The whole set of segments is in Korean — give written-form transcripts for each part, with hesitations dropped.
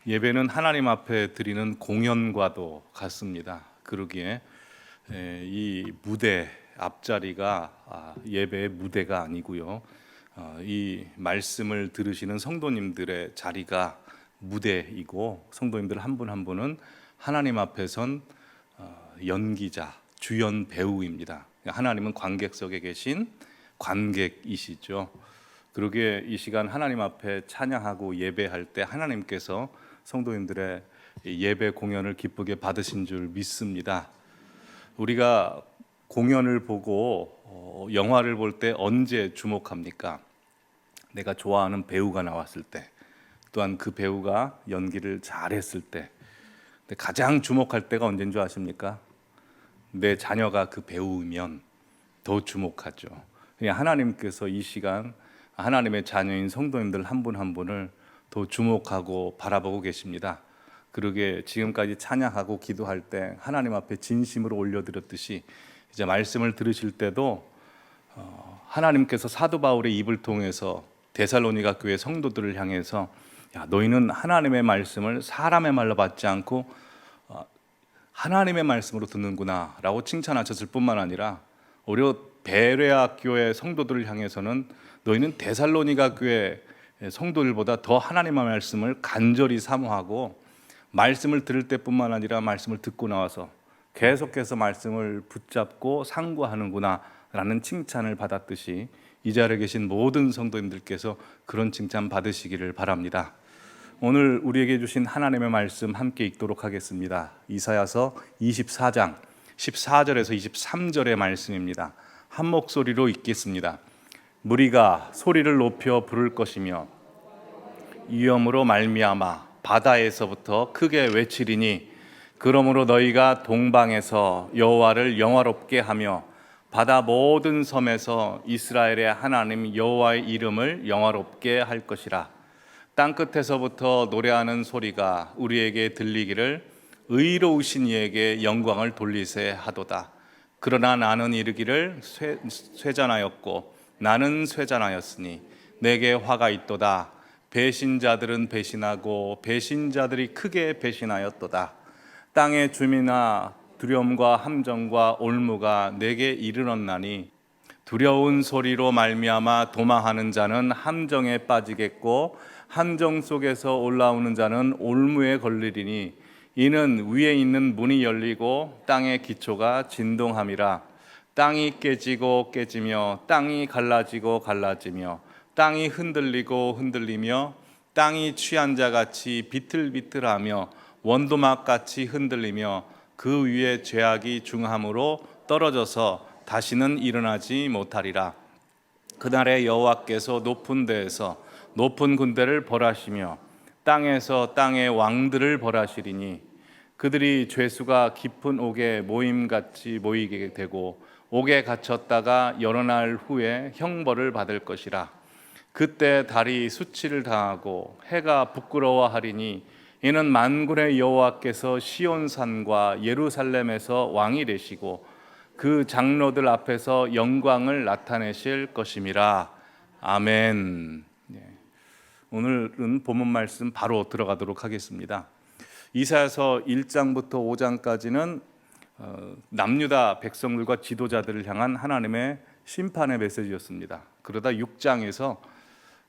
예배는 하나님 앞에 드리는 공연과도 같습니다. 그러기에 이 무대 앞자리가 예배의 무대가 아니고요, 이 말씀을 들으시는 성도님들의 자리가 무대이고, 성도님들 한 분 한 분은 하나님 앞에 선 연기자, 주연 배우입니다. 하나님은 관객석에 계신 관객이시죠. 그러기에 이 시간 하나님 앞에 찬양하고 예배할 때 하나님께서 성도님들의 예배 공연을 기쁘게 받으신 줄 믿습니다. 우리가 공연을 보고 영화를 볼 때 언제 주목합니까? 내가 좋아하는 배우가 나왔을 때, 또한 그 배우가 연기를 잘했을 때. 근데 가장 주목할 때가 언제인 줄 아십니까? 내 자녀가 그 배우면 더 주목하죠. 하나님께서 이 시간 하나님의 자녀인 성도님들 한 분 한 분을 더 주목하고 바라보고 계십니다. 그러게 지금까지 찬양하고 기도할 때 하나님 앞에 진심으로 올려드렸듯이, 이제 말씀을 들으실 때도 하나님께서 사도 바울의 입을 통해서 데살로니가 교회 성도들을 향해서, 야, 너희는 하나님의 말씀을 사람의 말로 받지 않고 하나님의 말씀으로 듣는구나 라고 칭찬하셨을 뿐만 아니라, 오히려 베레아 교회 성도들을 향해서는 너희는 데살로니가 교회 성도들보다 더 하나님의 말씀을 간절히 사모하고, 말씀을 들을 때뿐만 아니라 말씀을 듣고 나와서 계속해서 말씀을 붙잡고 상고하는구나 라는 칭찬을 받았듯이, 이 자리에 계신 모든 성도님들께서 그런 칭찬 받으시기를 바랍니다. 오늘 우리에게 주신 하나님의 말씀 함께 읽도록 하겠습니다. 이사야서 24장 14절에서 23절의 말씀입니다. 한 목소리로 읽겠습니다. 무리가 소리를 높여 부를 것이며 위엄으로 말미암아 바다에서부터 크게 외치리니, 그러므로 너희가 동방에서 여호와를 영화롭게 하며 바다 모든 섬에서 이스라엘의 하나님 여호와의 이름을 영화롭게 할 것이라. 땅끝에서부터 노래하는 소리가 우리에게 들리기를 의로우신 이에게 영광을 돌리세 하도다. 그러나 나는 이르기를 쇠잔하였고 나는 쇠잔하였으니 내게 화가 있도다. 배신자들은 배신하고 배신자들이 크게 배신하였도다. 땅의 주민아, 두려움과 함정과 올무가 내게 이르렀나니, 두려운 소리로 말미암아 도망하는 자는 함정에 빠지겠고 함정 속에서 올라오는 자는 올무에 걸리리니, 이는 위에 있는 문이 열리고 땅의 기초가 진동함이라. 땅이 깨지고 깨지며 땅이 갈라지고 갈라지며 땅이 흔들리고 흔들리며 땅이 취한 자같이 비틀비틀하며 원도막같이 흔들리며 그 위에 죄악이 중함으로 떨어져서 다시는 일어나지 못하리라. 그날에 여호와께서 높은 데에서 높은 군대를 벌하시며 땅에서 땅의 왕들을 벌하시리니, 그들이 죄수가 깊은 옥에 모임같이 모이게 되고 옥에 갇혔다가 여러 날 후에 형벌을 받을 것이라. 그때 달이 수치를 당하고 해가 부끄러워하리니, 이는 만군의 여호와께서 시온산과 예루살렘에서 왕이 되시고 그 장로들 앞에서 영광을 나타내실 것임이라. 아멘. 오늘은 본문 말씀 바로 들어가도록 하겠습니다. 이사야서 1장부터 5장까지는 남유다 백성들과 지도자들을 향한 하나님의 심판의 메시지였습니다. 그러다 6장에서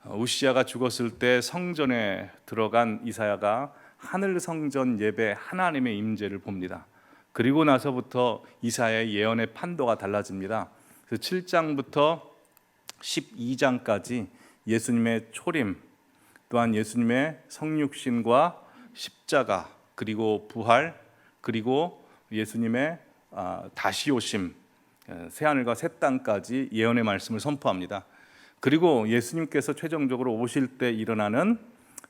우시야가 죽었을 때 성전에 들어간 이사야가 하늘 성전 예배 하나님의 임재를 봅니다. 그리고 나서부터 이사야의 예언의 판도가 달라집니다. 그래서 7장부터 12장까지 예수님의 초림, 또한 예수님의 성육신과 십자가, 그리고 부활, 그리고 예수님의 다시 오심, 새하늘과 새 땅까지 예언의 말씀을 선포합니다. 그리고 예수님께서 최종적으로 오실 때 일어나는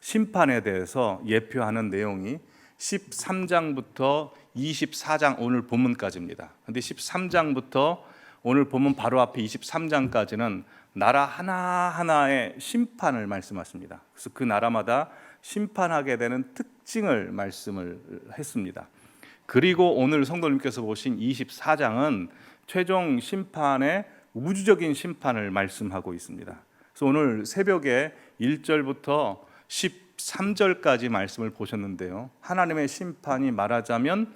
심판에 대해서 예표하는 내용이 13장부터 24장 오늘 본문까지입니다. 그런데 13장부터 오늘 본문 바로 앞에 23장까지는 나라 하나하나의 심판을 말씀하십니다. 그래서 그 나라마다 심판하게 되는 특징을 말씀을 했습니다. 그리고 오늘 성도님께서 보신 24장은 최종 심판의 우주적인 심판을 말씀하고 있습니다. 그래서 오늘 새벽에 1절부터 13절까지 말씀을 보셨는데요. 하나님의 심판이 말하자면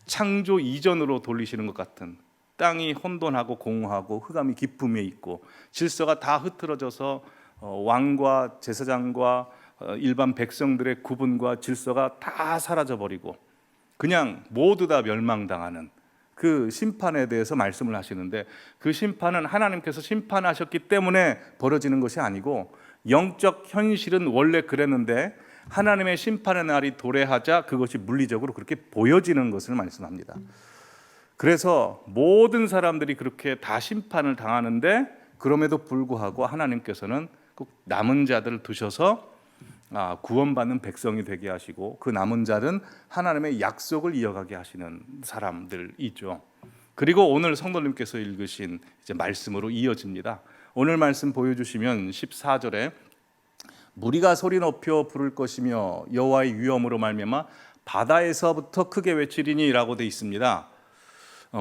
창조 이전으로 돌리시는 것 같은, 땅이 혼돈하고 공허하고 흑암이 깊음에 있고 질서가 다 흐트러져서 왕과 제사장과 일반 백성들의 구분과 질서가 다 사라져버리고 그냥 모두 다 멸망당하는 그 심판에 대해서 말씀을 하시는데, 그 심판은 하나님께서 심판하셨기 때문에 벌어지는 것이 아니고 영적 현실은 원래 그랬는데 하나님의 심판의 날이 도래하자 그것이 물리적으로 그렇게 보여지는 것을 말씀합니다. 그래서 모든 사람들이 그렇게 다 심판을 당하는데 그럼에도 불구하고 하나님께서는 꼭 남은 자들을 두셔서 구원받는 백성이 되게 하시고, 그 남은 자는 하나님의 약속을 이어가게 하시는 사람들이죠. 그리고 오늘 성도님께서 읽으신 이제 말씀으로 이어집니다. 오늘 말씀 보여주시면 14절에 무리가 소리 높여 부를 것이며 여호와의 위엄으로 말미암아 바다에서부터 크게 외치리니라고 되어 있습니다.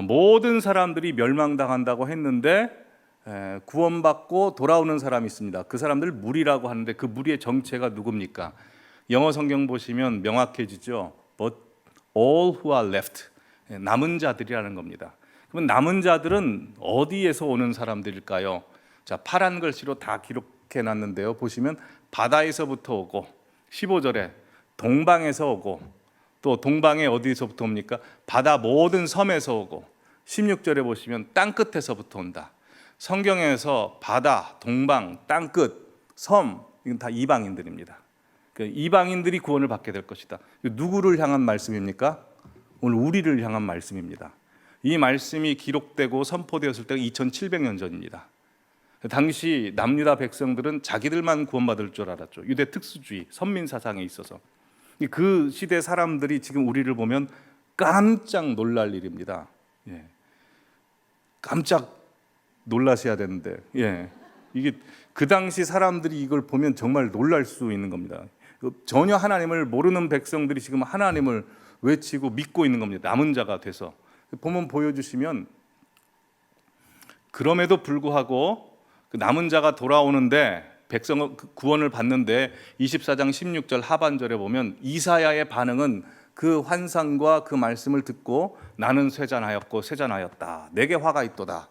모든 사람들이 멸망당한다고 했는데 구원받고 돌아오는 사람이 있습니다. 그 사람들 무리라고 하는데 그 무리의 정체가 누굽니까? 영어 성경 보시면 명확해지죠. But all who are left, 남은 자들이라는 겁니다. 그러면 남은 자들은 어디에서 오는 사람들일까요? 자, 파란 글씨로 다 기록해 놨는데요. 보시면 바다에서부터 오고, 15절에 동방에서 오고, 또 동방에 어디서부터 옵니까? 바다 모든 섬에서 오고, 16절에 보시면 땅끝에서부터 온다. 성경에서 바다, 동방, 땅끝, 섬, 이건 다 이방인들입니다. 이방인들이 구원을 받게 될 것이다. 누구를 향한 말씀입니까? 오늘 우리를 향한 말씀입니다. 이 말씀이 기록되고 선포되었을 때가 2700년 전입니다. 당시 남유다 백성들은 자기들만 구원받을 줄 알았죠. 유대 특수주의, 선민 사상에 있어서. 그 시대 사람들이 지금 우리를 보면 깜짝 놀랄 일입니다. 깜짝 놀라셔야 되는데, 이게 그 당시 사람들이 이걸 보면 정말 놀랄 수 있는 겁니다. 전혀 하나님을 모르는 백성들이 지금 하나님을 외치고 믿고 있는 겁니다. 남은 자가 돼서. 보면 보여주시면, 그럼에도 불구하고 그 남은 자가 돌아오는데 백성 구원을 받는데 24장 16절 하반절에 보면 이사야의 반응은 그 환상과 그 말씀을 듣고 나는 쇠잔하였고 쇠잔하였다, 내게 화가 있도다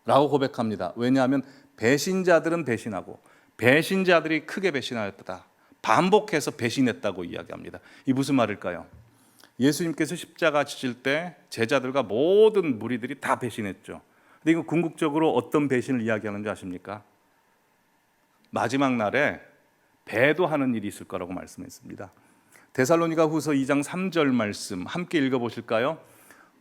라고 고백합니다. 왜냐하면 배신자들은 배신하고 배신자들이 크게 배신하였다, 반복해서 배신했다고 이야기합니다. 이 무슨 말일까요? 예수님께서 십자가 지실 때 제자들과 모든 무리들이 다 배신했죠. 근데 이거 궁극적으로 어떤 배신을 이야기하는지 아십니까? 마지막 날에 배도하는 일이 있을 거라고 말씀했습니다. 데살로니가 후서 2장 3절 말씀 함께 읽어보실까요?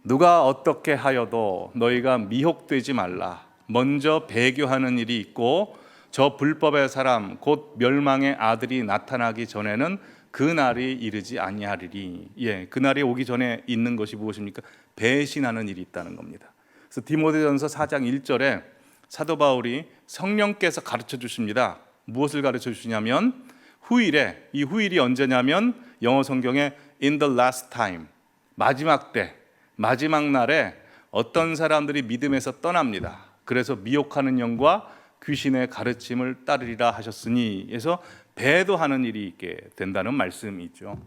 누가 어떻게 하여도 너희가 미혹되지 말라. 먼저 배교하는 일이 있고 저 불법의 사람 곧 멸망의 아들이 나타나기 전에는 그 날이 이르지 아니하리니. 그 날이 오기 전에 있는 것이 무엇입니까? 배신하는 일이 있다는 겁니다. 그래서 디모데전서 4장 1절에 사도 바울이 성령께서 가르쳐 주십니다. 무엇을 가르쳐 주시냐면 후일에, 이 후일이 언제냐면 영어 성경에 in the last time, 마지막 때, 마지막 날에 어떤 사람들이 믿음에서 떠납니다. 그래서 미혹하는 영과 귀신의 가르침을 따르리라 하셨으니, 해서 배도하는 일이 있게 된다는 말씀이죠.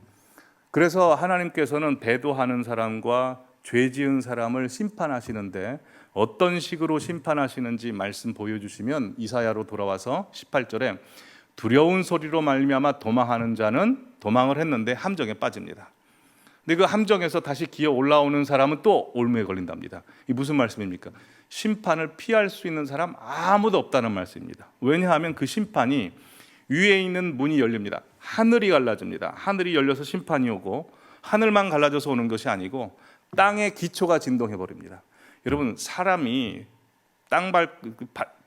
그래서 하나님께서는 배도하는 사람과 죄 지은 사람을 심판하시는데 어떤 식으로 심판하시는지 말씀 보여주시면 이사야로 돌아와서 18절에 두려운 소리로 말미암아 도망하는 자는 도망을 했는데 함정에 빠집니다. 근데 그 함정에서 다시 기어 올라오는 사람은 또 올무에 걸린답니다. 이 무슨 말씀입니까? 심판을 피할 수 있는 사람 아무도 없다는 말씀입니다. 왜냐하면 그 심판이 위에 있는 문이 열립니다. 하늘이 갈라집니다. 하늘이 열려서 심판이 오고, 하늘만 갈라져서 오는 것이 아니고 땅의 기초가 진동해 버립니다. 여러분, 사람이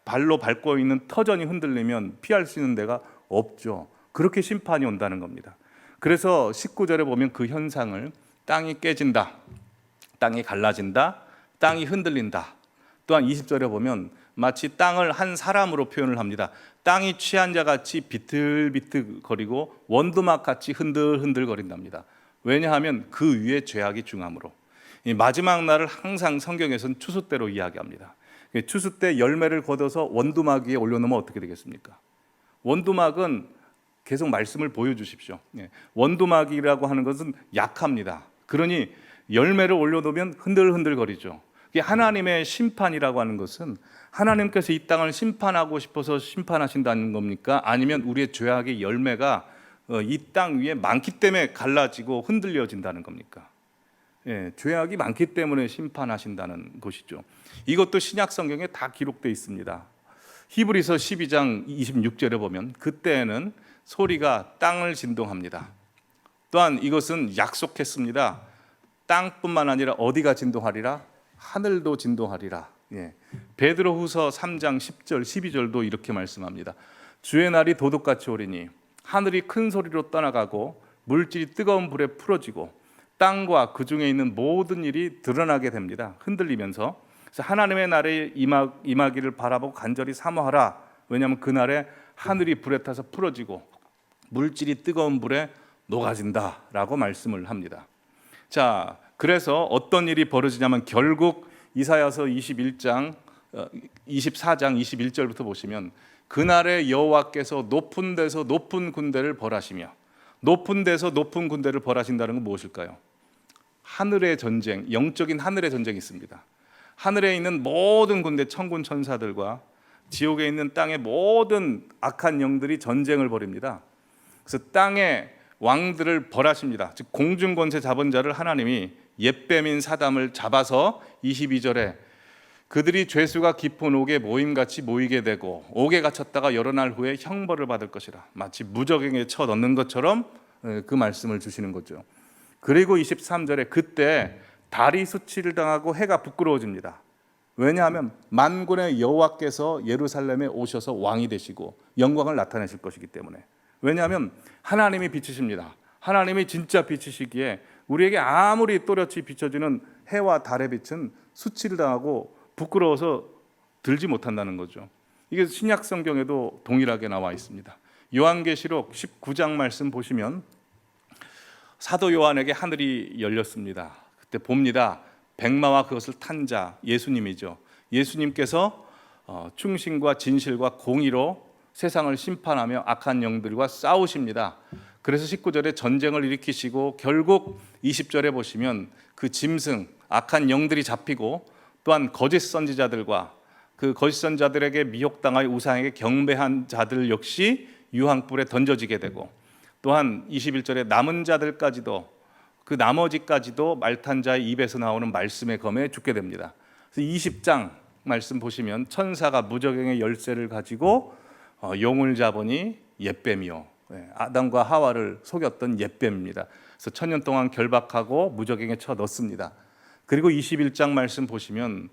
발로 밟고 있는 터전이 흔들리면 피할 수 있는 데가 없죠. 그렇게 심판이 온다는 겁니다. 그래서 19절에 보면 그 현상을 땅이 깨진다, 땅이 갈라진다, 땅이 흔들린다. 또한 20절에 보면 마치 땅을 한 사람으로 표현을 합니다. 땅이 취한 자 같이 비틀비틀거리고 원두막 같이 흔들흔들 거린답니다. 왜냐하면 그 위에 죄악이 중함으로. 이 마지막 날을 항상 성경에서는 추수 때로 이야기합니다. 추수 때 열매를 걷어서 원두막 위에 올려놓으면 어떻게 되겠습니까? 원두막은 계속 말씀을 보여주십시오. 예. 원두막이라고 하는 것은 약합니다. 그러니 열매를 올려놓으면 흔들흔들거리죠. 이게 하나님의 심판이라고 하는 것은 하나님께서 이 땅을 심판하고 싶어서 심판하신다는 겁니까? 아니면 우리의 죄악의 열매가 이 땅 위에 많기 때문에 갈라지고 흔들려진다는 겁니까? 예, 죄악이 많기 때문에 심판하신다는 것이죠. 이것도 신약 성경에 다 기록되어 있습니다. 히브리서 12장 26절에 보면 그때에는 소리가 땅을 진동합니다. 또한 이것은 약속했습니다. 땅뿐만 아니라 어디가 진동하리라? 하늘도 진동하리라. 예. 베드로후서 3장 10절 12절도 이렇게 말씀합니다. 주의 날이 도둑같이 오리니 하늘이 큰 소리로 떠나가고 물질이 뜨거운 불에 풀어지고 땅과 그 중에 있는 모든 일이 드러나게 됩니다. 흔들리면서. 그래서 하나님의 날에 임하기를 바라보고 간절히 사모하라. 왜냐하면 그날에 하늘이 불에 타서 풀어지고 물질이 뜨거운 불에 녹아진다라고 말씀을 합니다. 자, 그래서 어떤 일이 벌어지냐면 결국 이사야서 24장 21절부터 보시면 그날에 여호와께서 높은 데서 높은 군대를 벌하시며 높은 데서 높은 군대를 벌하신다는 건 무엇일까요? 하늘의 전쟁, 영적인 하늘의 전쟁이 있습니다. 하늘에 있는 모든 군대 천군 천사들과 지옥에 있는 땅의 모든 악한 영들이 전쟁을 벌입니다. 그래서 땅의 왕들을 벌하십니다. 즉 공중 권세 잡은 자를 하나님이 옛뱀인 사담을 잡아서 22절에 그들이 죄수가 깊은 옥에 모임같이 모이게 되고 옥에 갇혔다가 여러 날 후에 형벌을 받을 것이라. 마치 무적행에 쳐 넣는 것처럼 그 말씀을 주시는 거죠. 그리고 23절에 그때 달이 수치를 당하고 해가 부끄러워집니다. 왜냐하면 만군의 여호와께서 예루살렘에 오셔서 왕이 되시고 영광을 나타내실 것이기 때문에. 왜냐하면 하나님이 빛이십니다. 하나님이 진짜 빛이시기에 우리에게 아무리 또렷이 비춰지는 해와 달의 빛은 수치를 당하고 부끄러워서 들지 못한다는 거죠. 이게 신약 성경에도 동일하게 나와 있습니다. 요한계시록 19장 말씀 보시면 사도 요한에게 하늘이 열렸습니다. 그때 봅니다. 백마와 그것을 탄 자 예수님이죠. 예수님께서 충신과 진실과 공의로 세상을 심판하며 악한 영들과 싸우십니다. 그래서 19절에 전쟁을 일으키시고 결국 20절에 보시면 그 짐승 악한 영들이 잡히고 또한 거짓 선지자들과 그 거짓 선지자들에게 미혹당하여 우상에게 경배한 자들 역시 유황불에 던져지게 되고 또한 21절에 남은 자들까지도 그 나머지까지도 말탄 자의 입에서 나오는 말씀의 검에 죽게 됩니다. 그래서 20장 말씀 보시면 천사가 무저갱의 열쇠를 가지고 용을 잡으니 옛뱀이요. 아담과 하와를 속였던 옛뱀입니다. 그래서 1000년 동안 결박하고 무저갱에 쳐 넣습니다. 그리고 21장 말씀 보시면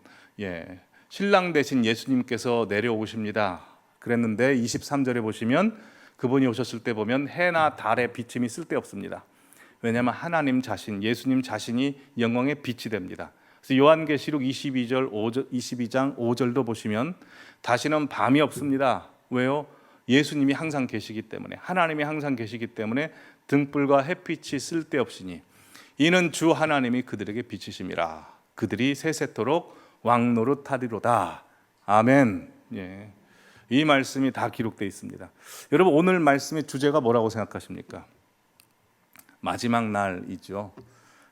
신랑 대신 예수님께서 내려오십니다. 그랬는데 23절에 보시면 그분이 오셨을 때 보면 해나 달의 비침이 쓸데없습니다. 왜냐하면 하나님 자신, 예수님 자신이 영광의 빛이 됩니다. 그래서 요한계시록 22장 5절도 보시면 다시는 밤이 없습니다. 왜요? 예수님이 항상 계시기 때문에, 하나님이 항상 계시기 때문에 등불과 햇빛이 쓸데없으니 이는 주 하나님이 그들에게 빛이심이라. 그들이 세세토록 왕노릇하리로다. 아멘. 이 말씀이 다 기록되어 있습니다. 여러분 오늘 말씀의 주제가 뭐라고 생각하십니까? 마지막 날이죠.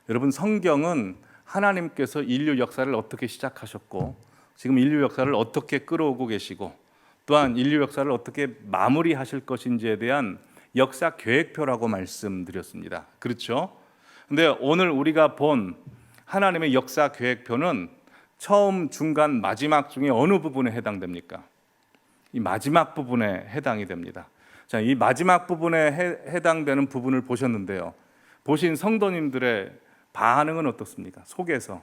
여러분 성경은 하나님께서 인류 역사를 어떻게 시작하셨고 지금 인류 역사를 어떻게 끌어오고 계시고 또한 인류 역사를 어떻게 마무리하실 것인지에 대한 역사 계획표라고 말씀드렸습니다. 그렇죠? 근데 오늘 우리가 본 하나님의 역사 계획표는 처음, 중간, 마지막 중에 어느 부분에 해당됩니까? 이 마지막 부분에 해당이 됩니다. 자, 이 마지막 부분에 해당되는 부분을 보셨는데요. 보신 성도님들의 반응은 어떻습니까? 속에서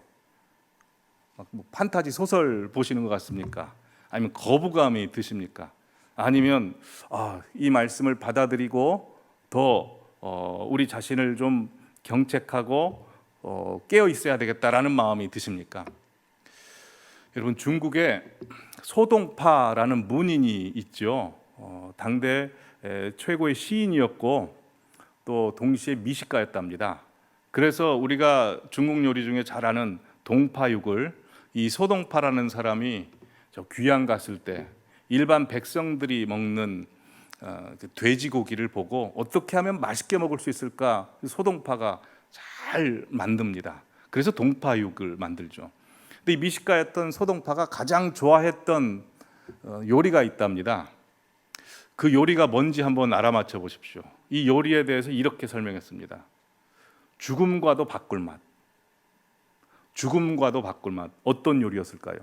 판타지 소설 보시는 것 같습니까? 아니면 거부감이 드십니까? 아니면 이 말씀을 받아들이고 더 우리 자신을 좀 경책하고 깨어 있어야 되겠다라는 마음이 드십니까? 여러분 중국에 소동파라는 문인이 있죠. 당대 최고의 시인이었고 또 동시에 미식가였답니다. 그래서 우리가 중국 요리 중에 잘 아는 동파육을 이 소동파라는 사람이 저 귀양 갔을 때 일반 백성들이 먹는 그 돼지고기를 보고 어떻게 하면 맛있게 먹을 수 있을까 소동파가 잘 만듭니다. 그래서 동파육을 만들죠. 근데 이 미식가였던 소동파가 가장 좋아했던 요리가 있답니다. 그 요리가 뭔지 한번 알아맞혀 보십시오. 이 요리에 대해서 이렇게 설명했습니다. 죽음과도 바꿀 맛. 죽음과도 바꿀 맛. 어떤 요리였을까요?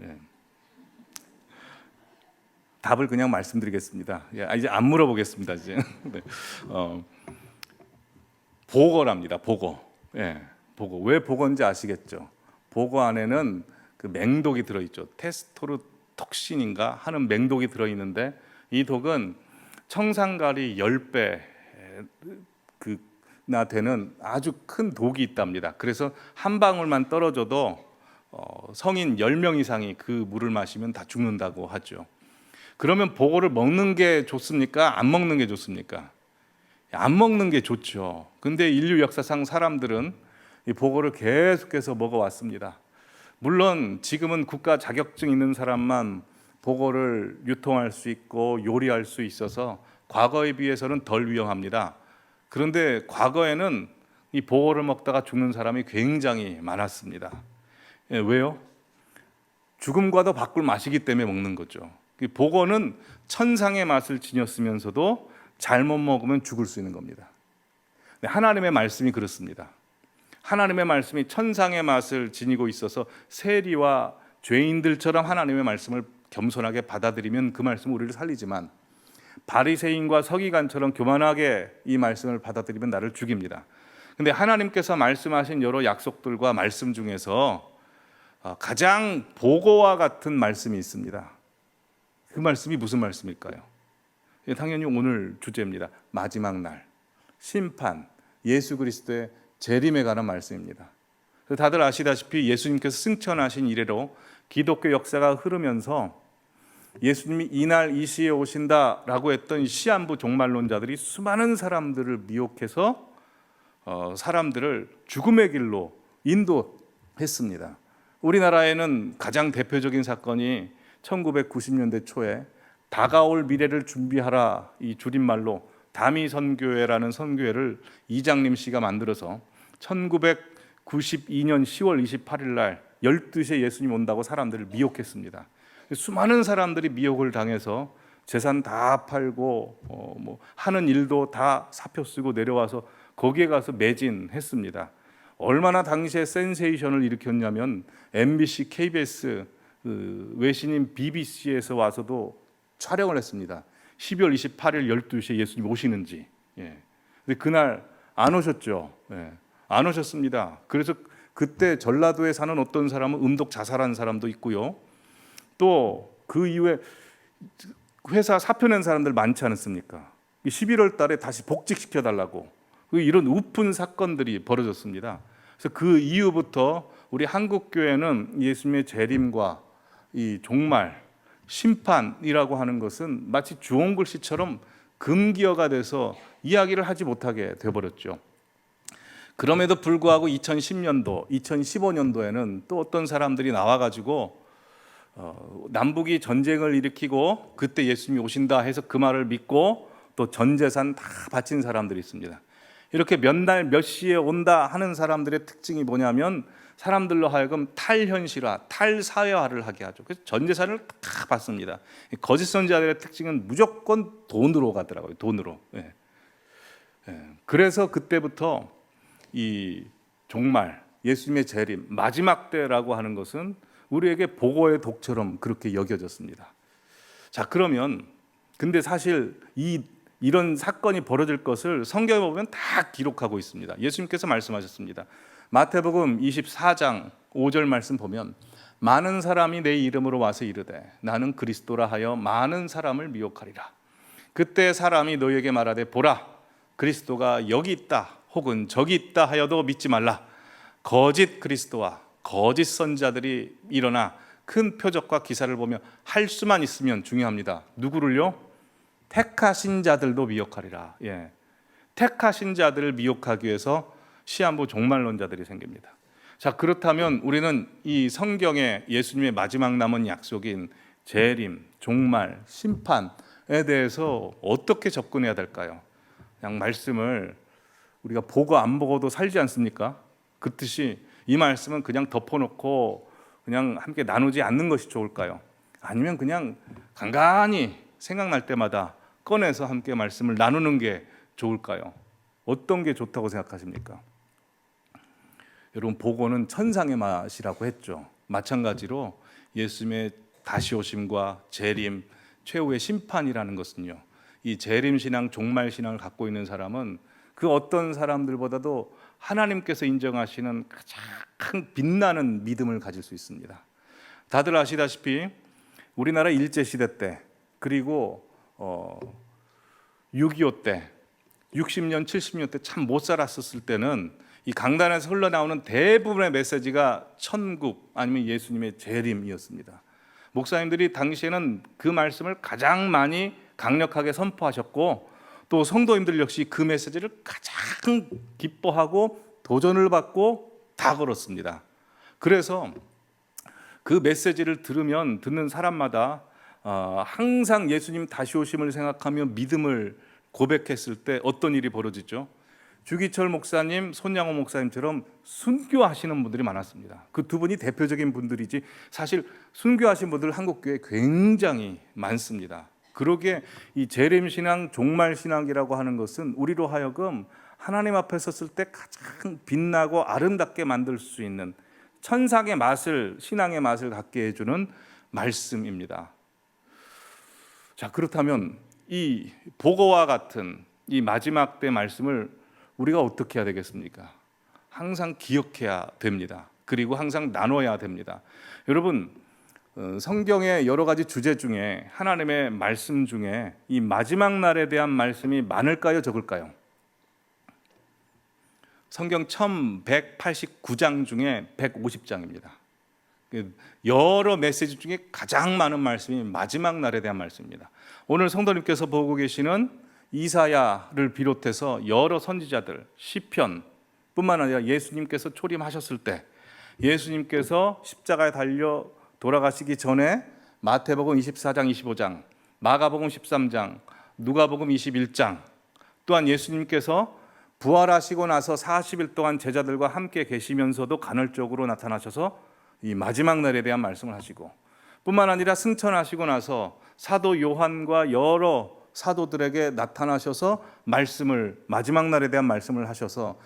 예. 답을 그냥 말씀드리겠습니다. 이제 안 물어보겠습니다. 이제 네. 보거랍니다. 보거. 예, 보거. 왜 보거인지 아시겠죠? 보거 안에는 그 맹독이 들어있죠. 테스토르톡신인가 하는 맹독이 들어있는데 이 독은 청산가리 10배 나 되는 아주 큰 독이 있답니다. 그래서 한 방울만 떨어져도 성인 10명 이상이 그 물을 마시면 다 죽는다고 하죠. 그러면 보거를 먹는 게 좋습니까? 안 먹는 게 좋습니까? 안 먹는 게 좋죠. 근데 인류 역사상 사람들은 이 보거를 계속해서 먹어왔습니다. 물론 지금은 국가 자격증 있는 사람만 보거를 유통할 수 있고 요리할 수 있어서 과거에 비해서는 덜 위험합니다. 그런데 과거에는 이 보거를 먹다가 죽는 사람이 굉장히 많았습니다. 왜요? 죽음과도 바꿀 맛이기 때문에 먹는 거죠. 보거는 천상의 맛을 지녔으면서도 잘못 먹으면 죽을 수 있는 겁니다. 하나님의 말씀이 그렇습니다. 하나님의 말씀이 천상의 맛을 지니고 있어서 세리와 죄인들처럼 하나님의 말씀을 겸손하게 받아들이면 그 말씀은 우리를 살리지만 바리새인과 서기관처럼 교만하게 이 말씀을 받아들이면 나를 죽입니다. 근데 하나님께서 말씀하신 여러 약속들과 말씀 중에서 가장 보거와 같은 말씀이 있습니다. 그 말씀이 무슨 말씀일까요? 당연히 오늘 주제입니다. 마지막 날, 심판, 예수 그리스도의 재림에 관한 말씀입니다. 다들 아시다시피 예수님께서 승천하신 이래로 기독교 역사가 흐르면서 예수님이 이날 이 시에 오신다라고 했던 시한부 종말론자들이 수많은 사람들을 미혹해서 사람들을 죽음의 길로 인도했습니다. 우리나라에는 가장 대표적인 사건이 1990년대 초에 다가올 미래를 준비하라 이 줄임말로 다미선교회라는 선교회를 이장림 씨가 만들어서 1992년 10월 28일 날 12시에 예수님 온다고 사람들을 미혹했습니다. 수많은 사람들이 미혹을 당해서 재산 다 팔고 하는 일도 다 사표 쓰고 내려와서 거기에 가서 매진했습니다. 얼마나 당시에 센세이션을 일으켰냐면 MBC, KBS, 외신인 BBC에서 와서도 촬영을 했습니다. 12월 28일 12시에 예수님 오시는지. 근데 그날 안 오셨죠. 안 오셨습니다. 그래서 그때 전라도에 사는 어떤 사람은 음독 자살한 사람도 있고요. 또 그 이후에 회사 사표 낸 사람들 많지 않습니까? 11월 달에 다시 복직시켜 달라고 이런 우픈 사건들이 벌어졌습니다. 그래서 그 이후부터 우리 한국 교회는 예수님의 재림과 이 종말, 심판이라고 하는 것은 마치 주홍글씨처럼 금기어가 돼서 이야기를 하지 못하게 되어버렸죠. 그럼에도 불구하고 2010년도, 2015년도에는 또 어떤 사람들이 나와가지고 남북이 전쟁을 일으키고 그때 예수님이 오신다 해서 그 말을 믿고 또 전 재산 다 바친 사람들이 있습니다. 이렇게 몇 날 몇 시에 온다 하는 사람들의 특징이 뭐냐면 사람들로 하여금 탈현실화, 탈사회화를 하게 하죠. 그래서 전 재산을 다 받습니다. 거짓 선지자들의 특징은 무조건 돈으로 가더라고요. 돈으로. 그래서 그때부터 이 종말, 예수님의 재림, 마지막 때라고 하는 것은 우리에게 보고의 독처럼 그렇게 여겨졌습니다. 자, 그러면 근데 사실 이런 사건이 벌어질 것을 성경에 보면 다 기록하고 있습니다. 예수님께서 말씀하셨습니다. 마태복음 24장 5절 말씀 보면 많은 사람이 내 이름으로 와서 이르되 나는 그리스도라 하여 많은 사람을 미혹하리라. 그때 사람이 너희에게 말하되 보라 그리스도가 여기 있다 혹은 저기 있다 하여도 믿지 말라. 거짓 그리스도와 거짓 선지자들이 일어나 큰 표적과 기사를 보며 할 수만 있으면 중요합니다. 누구를요? 택하신 자들도 미혹하리라. 택하신 자들을 미혹하기 위해서 시한부 종말론자들이 생깁니다. 자, 그렇다면 우리는 이 성경의 예수님의 마지막 남은 약속인 재림, 종말, 심판에 대해서 어떻게 접근해야 될까요? 그냥 말씀을 우리가 보고 안 보고도 살지 않습니까? 그렇듯이 이 말씀은 그냥 덮어놓고 그냥 함께 나누지 않는 것이 좋을까요? 아니면 그냥 간간히 생각날 때마다 꺼내서 함께 말씀을 나누는 게 좋을까요? 어떤 게 좋다고 생각하십니까? 여러분, 보고는 천상의 맛이라고 했죠. 마찬가지로 예수님의 다시 오심과 재림, 최후의 심판이라는 것은요, 이 재림 신앙, 종말 신앙을 갖고 있는 사람은 그 어떤 사람들보다도 하나님께서 인정하시는 가장 빛나는 믿음을 가질 수 있습니다. 다들 아시다시피 우리나라 일제시대 때, 그리고 6.25 때, 60년, 70년 때 참 못 살았었을 때는 이 강단에서 흘러나오는 대부분의 메시지가 천국 아니면 예수님의 재림이었습니다. 목사님들이 당시에는 그 말씀을 가장 많이 강력하게 선포하셨고, 또 성도님들 역시 그 메시지를 가장 기뻐하고 도전을 받고 다 걸었습니다. 그래서 그 메시지를 들으면 듣는 사람마다 항상 예수님 다시 오심을 생각하며 믿음을 고백했을 때 어떤 일이 벌어지죠? 주기철 목사님, 손양호 목사님처럼 순교하시는 분들이 많았습니다. 그 두 분이 대표적인 분들이지 사실 순교하신 분들 한국교회에 굉장히 많습니다. 그러기에 이 재림신앙, 종말신앙이라고 하는 것은 우리로 하여금 하나님 앞에 섰을 때 가장 빛나고 아름답게 만들 수 있는 천상의 맛을, 신앙의 맛을 갖게 해주는 말씀입니다. 자, 그렇다면 이 보고와 같은 이 마지막 때 말씀을 우리가 어떻게 해야 되겠습니까? 항상 기억해야 됩니다. 그리고 항상 나눠야 됩니다. 여러분, 성경의 여러 가지 주제 중에 하나님의 말씀 중에 이 마지막 날에 대한 말씀이 많을까요, 적을까요? 성경 1189장 중에 150장입니다. 여러 메시지 중에 가장 많은 말씀이 마지막 날에 대한 말씀입니다. 오늘 성도님께서 보고 계시는 이사야를 비롯해서 여러 선지자들, 시편 뿐만 아니라 예수님께서 초림하셨을 때, 예수님께서 십자가에 달려 돌아가시기 전에 마태복음 24장, 25장, 마가복음 13장, 누가복음 21장, 또한 예수님께서 부활하시고 나서 40일 동안 제자들과 함께 계시면서도 간헐적으로 나타나셔서 이 마지막 날에 대한 말씀을 하시고, 뿐만 아니라 승천하시고 나서 사도 요한과 여러 사도들에게 나타나셔서 말씀을, 마지막 날에 대한 말씀을 하셔서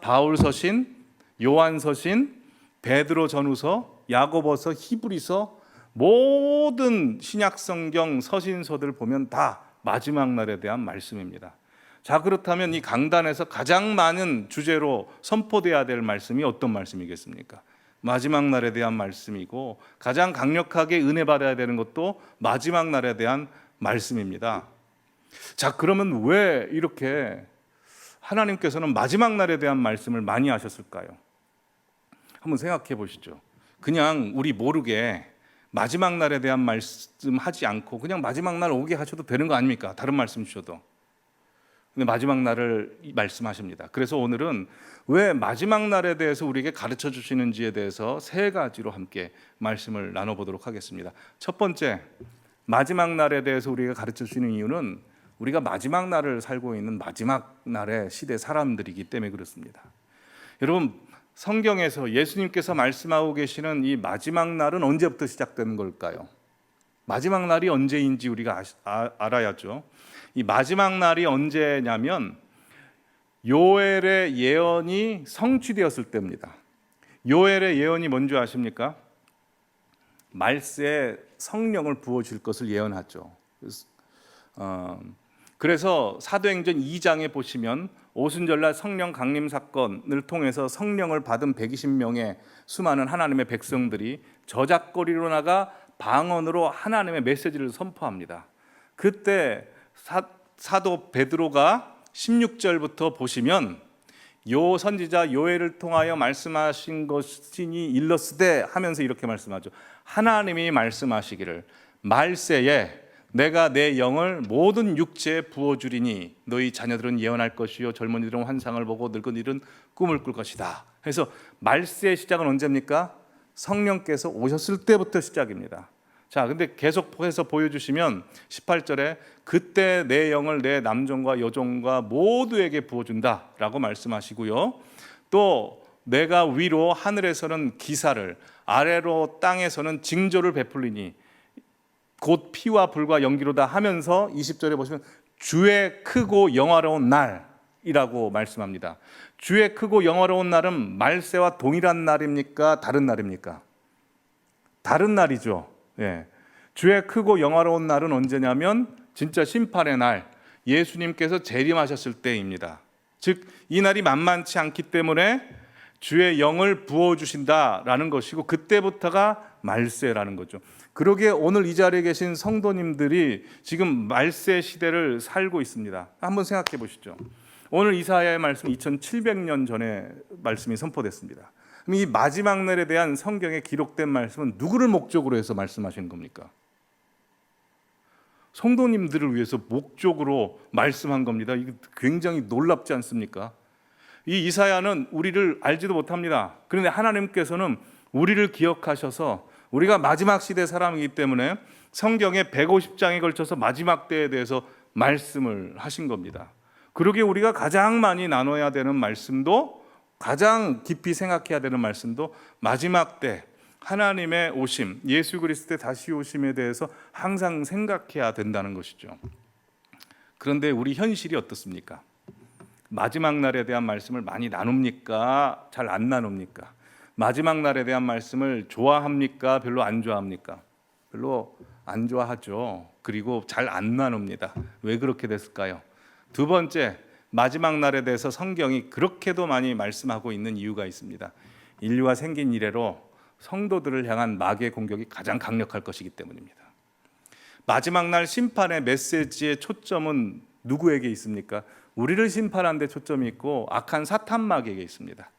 바울 서신, 요한 서신, 베드로 전후서, 야고보서, 히브리서, 모든 신약 성경 서신서들 보면 다 마지막 날에 대한 말씀입니다. 자, 그렇다면 이 강단에서 가장 많은 주제로 선포돼야 될 말씀이 어떤 말씀이겠습니까? 마지막 날에 대한 말씀이고, 가장 강력하게 은혜 받아야 되는 것도 마지막 날에 대한 말씀입니다. 자, 그러면 왜 이렇게 하나님께서는 마지막 날에 대한 말씀을 많이 하셨을까요? 한번 생각해 보시죠. 그냥 우리 모르게 마지막 날에 대한 말씀 하지 않고 그냥 마지막 날 오게 하셔도 되는 거 아닙니까? 다른 말씀 주셔도. 근데 마지막 날을 말씀하십니다. 그래서 오늘은 왜 마지막 날에 대해서 우리에게 가르쳐 주시는지에 대해서 세 가지로 함께 말씀을 나눠보도록 하겠습니다. 첫 번째, 마지막 날에 대해서 우리가 가르쳐 주시는 이유는 우리가 마지막 날을 살고 있는 마지막 날의 시대 사람들이기 때문에 그렇습니다. 여러분, 성경에서 예수님께서 말씀하고 계시는 이 마지막 날은 언제부터 시작되는 걸까요? 마지막 날이 언제인지 우리가 알아야죠. 이 마지막 날이 언제냐면 요엘의 예언이 성취되었을 때입니다. 요엘의 예언이 뭔지 아십니까? 말세에 성령을 부어줄 것을 예언하죠. 그래서 사도행전 2장에 보시면 오순절날 성령 강림 사건을 통해서 성령을 받은 120명의 수많은 하나님의 백성들이 저작거리로 나가 방언으로 하나님의 메시지를 선포합니다. 그때 사도 베드로가 16절부터 보시면 요 선지자 요엘을 통하여 말씀하신 것이니 일렀으되 하면서 이렇게 말씀하죠. 하나님이 말씀하시기를 말세에 내가 내 영을 모든 육체에 부어주리니 너희 자녀들은 예언할 것이요 젊은이들은 환상을 보고 늙은이들은 꿈을 꿀 것이다. 그래서 말세의 시작은 언제입니까? 성령께서 오셨을 때부터 시작입니다. 자, 근데 계속해서 보여주시면 18절에 그때 내 영을 내 남종과 여종과 모두에게 부어준다라고 말씀하시고요. 또 내가 위로 하늘에서는 기사를, 아래로 땅에서는 징조를 베풀리니 곧 피와 불과 연기로다 하면서 20절에 보시면 주의 크고 영화로운 날이라고 말씀합니다. 주의 크고 영화로운 날은 말세와 동일한 날입니까? 다른 날입니까? 다른 날이죠. 예. 주의 크고 영화로운 날은 언제냐면 진짜 심판의 날, 예수님께서 재림하셨을 때입니다. 즉 이 날이 만만치 않기 때문에 주의 영을 부어주신다라는 것이고 그때부터가 말세라는 거죠. 그러기에 오늘 이 자리에 계신 성도님들이 지금 말세 시대를 살고 있습니다. 한번 생각해 보시죠. 오늘 이사야의 말씀 2700년 전에 말씀이 선포됐습니다. 그럼 이 마지막 날에 대한 성경에 기록된 말씀은 누구를 목적으로 해서 말씀하시는 겁니까? 성도님들을 위해서 목적으로 말씀한 겁니다. 이게 굉장히 놀랍지 않습니까? 이 이사야는 우리를 알지도 못합니다. 그런데 하나님께서는 우리를 기억하셔서 우리가 마지막 시대 사람이기 때문에 성경에 150장에 걸쳐서 마지막 때에 대해서 말씀을 하신 겁니다. 그러기에 우리가 가장 많이 나눠야 되는 말씀도, 가장 깊이 생각해야 되는 말씀도 마지막 때 하나님의 오심, 예수 그리스도의 다시 오심에 대해서 항상 생각해야 된다는 것이죠. 그런데 우리 현실이 어떻습니까? 마지막 날에 대한 말씀을 많이 나눕니까? 잘 안 나눕니까? 마지막 날에 대한 말씀을 좋아합니까? 별로 안 좋아합니까? 별로 안 좋아하죠. 그리고 잘 안 나눕니다. 왜 그렇게 됐을까요? 두 번째, 마지막 날에 대해서 성경이 그렇게도 많이 말씀하고 있는 이유가 있습니다. 인류가 생긴 이래로 성도들을 향한 마귀의 공격이 가장 강력할 것이기 때문입니다. 마지막 날 심판의 메시지의 초점은 누구에게 있습니까? 우리를 심판하는 데 초점이 있고 악한 사탄 마귀에게 있습니다.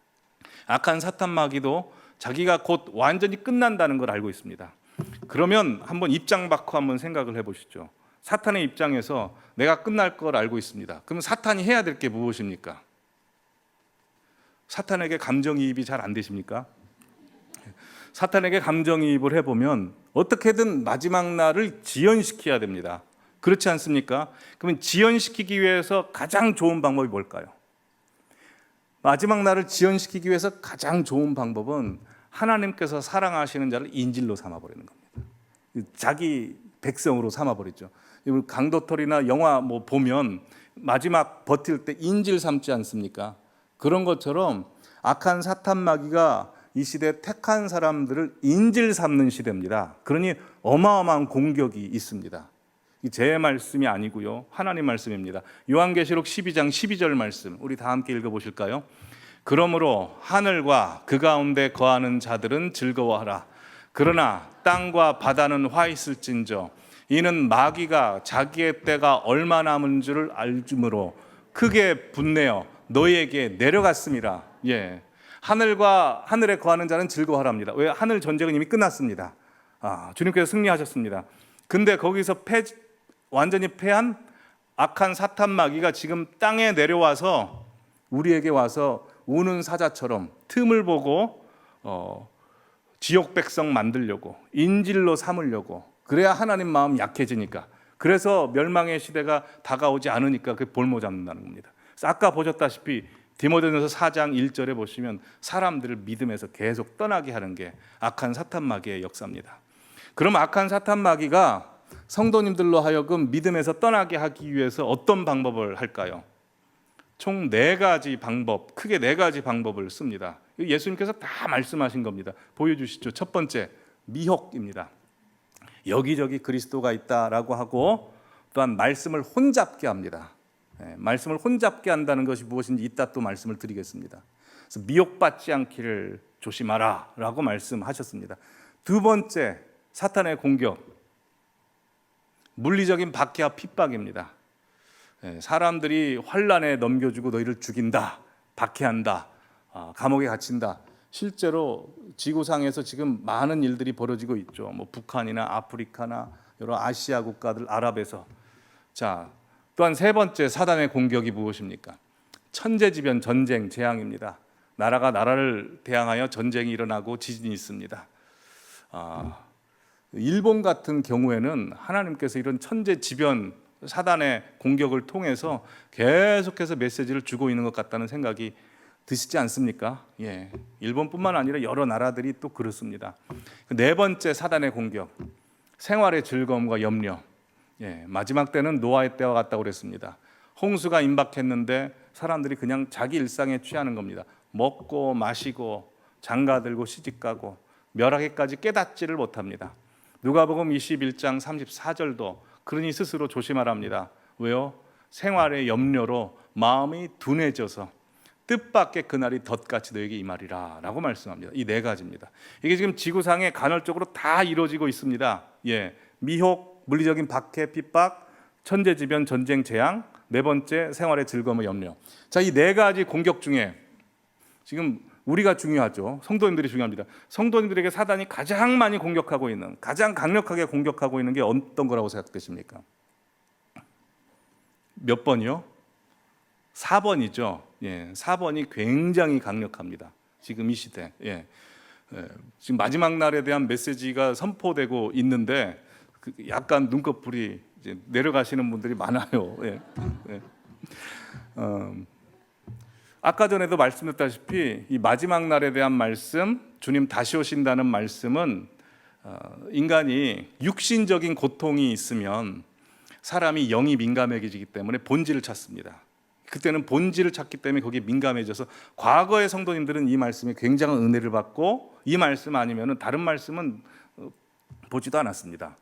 악한 사탄 마귀도 자기가 곧 완전히 끝난다는 걸 알고 있습니다. 그러면 한번 입장 바꿔 한번 생각을 해보시죠. 사탄의 입장에서 내가 끝날 걸 알고 있습니다. 그럼 사탄이 해야 될 게 무엇입니까? 사탄에게 감정이입이 잘 안 되십니까? 사탄에게 감정이입을 해보면 어떻게든 마지막 날을 지연시켜야 됩니다. 그렇지 않습니까? 그러면 지연시키기 위해서 가장 좋은 방법이 뭘까요? 마지막 날을 지연시키기 위해서 가장 좋은 방법은 하나님께서 사랑하시는 자를 인질로 삼아버리는 겁니다. 자기 백성으로 삼아버리죠. 강도털이나 영화 보면 마지막 버틸 때 인질 삼지 않습니까? 그런 것처럼 악한 사탄 마귀가 이 시대에 택한 사람들을 인질 삼는 시대입니다. 그러니 어마어마한 공격이 있습니다. 제 말씀이 아니고요, 하나님 말씀입니다. 요한계시록 12장 12절 말씀 우리 다 함께 읽어보실까요? 그러므로 하늘과 그 가운데 거하는 자들은 즐거워하라. 그러나 땅과 바다는 화 있을진저 이는 마귀가 자기의 때가 얼마 남은 줄을 알므로 크게 분내어 너희에게 내려갔음이라. 하늘에 거하는 자는 즐거워하랍니다. 왜? 하늘 전쟁은 이미 끝났습니다. 주님께서 승리하셨습니다. 근데 거기서 완전히 패한 악한 사탄 마귀가 지금 땅에 내려와서 우리에게 와서 우는 사자처럼 틈을 보고 지옥 백성 만들려고, 인질로 삼으려고, 그래야 하나님 마음 약해지니까, 그래서 멸망의 시대가 다가오지 않으니까 그 볼모 잡는다는 겁니다. 그래서 아까 보셨다시피 디모데전서 4장 1절에 보시면 사람들을 믿음에서 계속 떠나게 하는 게 악한 사탄 마귀의 역사입니다. 그럼 악한 사탄 마귀가 성도님들로 하여금 믿음에서 떠나게 하기 위해서 어떤 방법을 할까요? 총 4가지 방법, 크게 4가지 방법을 씁니다. 예수님께서 다 말씀하신 겁니다. 보여주시죠. 첫 번째, 미혹입니다. 여기저기 그리스도가 있다라고 하고, 또한 말씀을 혼잡게 합니다. 말씀을 혼잡게 한다는 것이 무엇인지 이따 또 말씀을 드리겠습니다. 그래서 미혹받지 않기를 조심하라 라고 말씀하셨습니다. 두 번째, 사탄의 공격, 물리적인 박해와 핍박입니다. 사람들이 환난에 넘겨주고 너희를 죽인다, 박해한다, 감옥에 갇힌다. 실제로 지구상에서 지금 많은 일들이 벌어지고 있죠. 북한이나 아프리카나 여러 아시아 국가들, 아랍에서. 자, 또한 세 번째 사단의 공격이 무엇입니까? 천재지변, 전쟁, 재앙입니다. 나라가 나라를 대항하여 전쟁이 일어나고 지진이 있습니다. 일본 같은 경우에는 하나님께서 이런 천재지변 사단의 공격을 통해서 계속해서 메시지를 주고 있는 것 같다는 생각이 드시지 않습니까? 예, 일본뿐만 아니라 여러 나라들이 또 그렇습니다. 네 번째 사단의 공격, 생활의 즐거움과 염려. 예, 마지막 때는 노아의 때와 같다고 그랬습니다. 홍수가 임박했는데 사람들이 그냥 자기 일상에 취하는 겁니다. 먹고 마시고 장가들고 시집가고 멸하기까지 깨닫지를 못합니다. 누가복음 21장 34절도 그러니 스스로 조심하랍니다. 왜요? 생활의 염려로 마음이 둔해져서 뜻밖의 그날이 덫같이 너에게 임하리라 라고 말씀합니다. 이 네 가지입니다. 이게 지금 지구상에 간헐적으로 다 이루어지고 있습니다. 예, 미혹, 물리적인 박해, 핍박, 천재지변, 전쟁, 재앙, 네 번째 생활의 즐거움과 염려. 자, 이 네 가지 공격 중에 지금 우리가 중요하죠. 성도님들이 중요합니다. 성도님들에게 사단이 가장 많이 공격하고 있는, 가장 강력하게 공격하고 있는 게 어떤 거라고 생각되십니까? 몇 번이요? 4번이죠. 예, 4번이 굉장히 강력합니다. 지금 이 시대. 예. 지금 마지막 날에 대한 메시지가 선포되고 있는데 약간 눈꺼풀이 이제 내려가시는 분들이 많아요. 예. 예. 아까 전에도 말씀드렸다시피 이 마지막 날에 대한 말씀, 주님 다시 오신다는 말씀은 인간이 육신적인 고통이 있으면 사람이 영이 민감해지기 때문에 본질을 찾습니다. 그때는 본질을 찾기 때문에 거기에 민감해져서 과거의 성도님들은 이 말씀에 굉장한 은혜를 받고 이 말씀 아니면 다른 말씀은 보지도 않았습니다.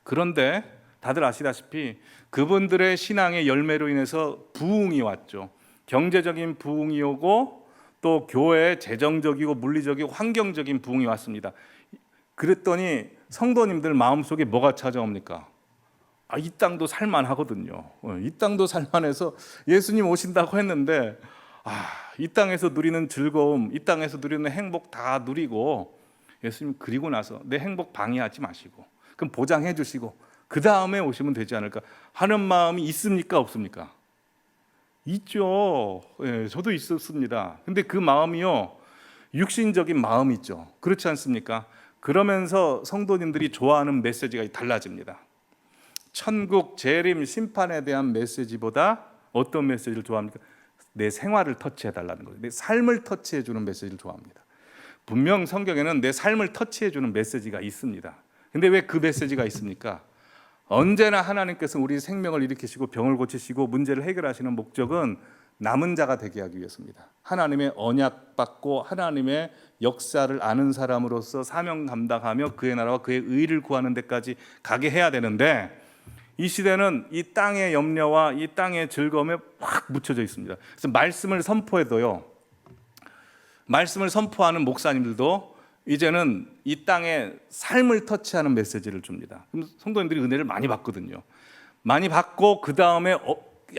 그런데 다들 아시다시피 그분들의 신앙의 열매로 인해서 부흥이 왔죠. 경제적인 부흥이 오고 또 교회의 재정적이고 물리적이고 환경적인 부흥이 왔습니다. 그랬더니 성도님들 마음속에 뭐가 찾아옵니까? 이 땅도 살만하거든요. 이 땅도 살만해서 예수님 오신다고 했는데 이 땅에서 누리는 즐거움, 이 땅에서 누리는 행복 다 누리고 예수님 그리고 나서 내 행복 방해하지 마시고 그럼 보장해 주시고 그 다음에 오시면 되지 않을까 하는 마음이 있습니까? 없습니까? 있죠. 예, 저도 있었습니다. 근데 그 마음이요 육신적인 마음이죠. 그렇지 않습니까? 그러면서 성도님들이 좋아하는 메시지가 달라집니다. 천국, 재림, 심판에 대한 메시지보다 어떤 메시지를 좋아합니까? 내 생활을 터치해달라는 거예요. 내 삶을 터치해주는 메시지를 좋아합니다. 분명 성경에는 내 삶을 터치해주는 메시지가 있습니다. 근데 왜 그 메시지가 있습니까? 언제나 하나님께서 우리 생명을 일으키시고 병을 고치시고 문제를 해결하시는 목적은 남은 자가 되게 하기 위해서입니다. 하나님의 언약 받고 하나님의 역사를 아는 사람으로서 사명 감당하며 그의 나라와 그의 의를 구하는 데까지 가게 해야 되는데 이 시대는 이 땅의 염려와 이 땅의 즐거움에 확 묻혀져 있습니다. 그래서 말씀을 선포해도요, 말씀을 선포하는 목사님들도 이제는 이 땅의 삶을 터치하는 메시지를 줍니다. 그럼 성도님들이 은혜를 많이 받거든요. 많이 받고 그 다음에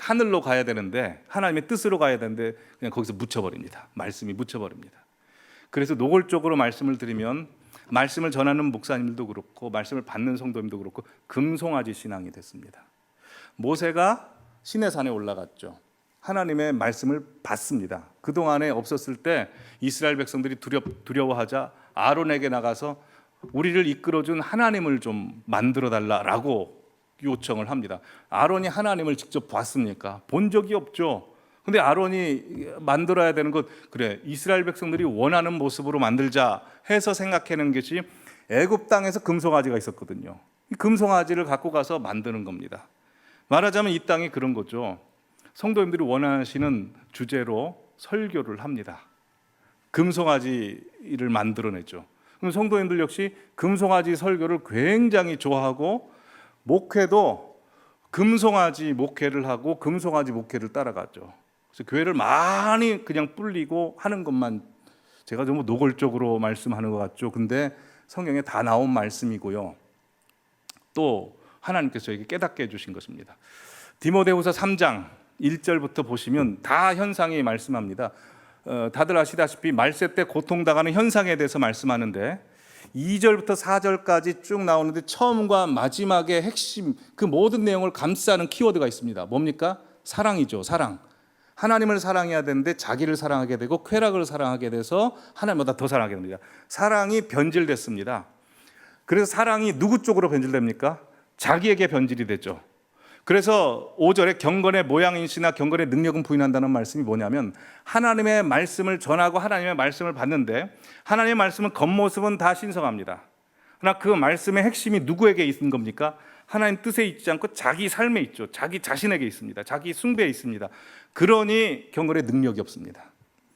하늘로 가야 되는데 하나님의 뜻으로 가야 되는데 그냥 거기서 묻혀버립니다. 말씀이 묻혀버립니다. 그래서 노골적으로 말씀을 드리면 말씀을 전하는 목사님들도 그렇고 말씀을 받는 성도님도 그렇고 금송아지 신앙이 됐습니다. 모세가 시내산에 올라갔죠. 하나님의 말씀을 받습니다. 그동안에 없었을 때 이스라엘 백성들이 두려워하자 아론에게 나가서 우리를 이끌어준 하나님을 좀 만들어 달라라고 요청을 합니다. 아론이 하나님을 직접 봤습니까? 본 적이 없죠. 근데 아론이 만들어야 되는 것, 그래 이스라엘 백성들이 원하는 모습으로 만들자 해서 생각하는 것이 애굽 땅에서 금송아지가 있었거든요. 이 금송아지를 갖고 가서 만드는 겁니다. 말하자면 이 땅이 그런 거죠. 성도님들이 원하시는 주제로 설교를 합니다. 금송아지를 만들어냈죠. 그럼 성도님들 역시 금송아지 설교를 굉장히 좋아하고 목회도 금송아지 목회를 하고 금송아지 목회를 따라갔죠. 그래서 교회를 많이 그냥 불리고 하는 것만 제가 너무 노골적으로 말씀하는 것 같죠. 근데 성경에 다 나온 말씀이고요. 또 하나님께서 저에게 깨닫게 해주신 것입니다. 디모데후서 3장 1절부터 보시면 다 현상이 말씀합니다. 다들 아시다시피 말세 때 고통당하는 현상에 대해서 말씀하는데 2절부터 4절까지 쭉 나오는데 처음과 마지막의 핵심 그 모든 내용을 감싸는 키워드가 있습니다. 뭡니까? 사랑이죠. 사랑. 하나님을 사랑해야 되는데 자기를 사랑하게 되고 쾌락을 사랑하게 돼서 하나님보다 더 사랑하게 됩니다. 사랑이 변질됐습니다. 그래서 사랑이 누구 쪽으로 변질됩니까? 자기에게 변질이 되죠. 그래서 5절에 경건의 모양인시나 경건의 능력은 부인한다는 말씀이 뭐냐면 하나님의 말씀을 전하고 하나님의 말씀을 받는데 하나님의 말씀은 겉모습은 다 신성합니다. 그러나 그 말씀의 핵심이 누구에게 있는 겁니까? 하나님 뜻에 있지 않고 자기 삶에 있죠. 자기 자신에게 있습니다. 자기 숭배에 있습니다. 그러니 경건의 능력이 없습니다.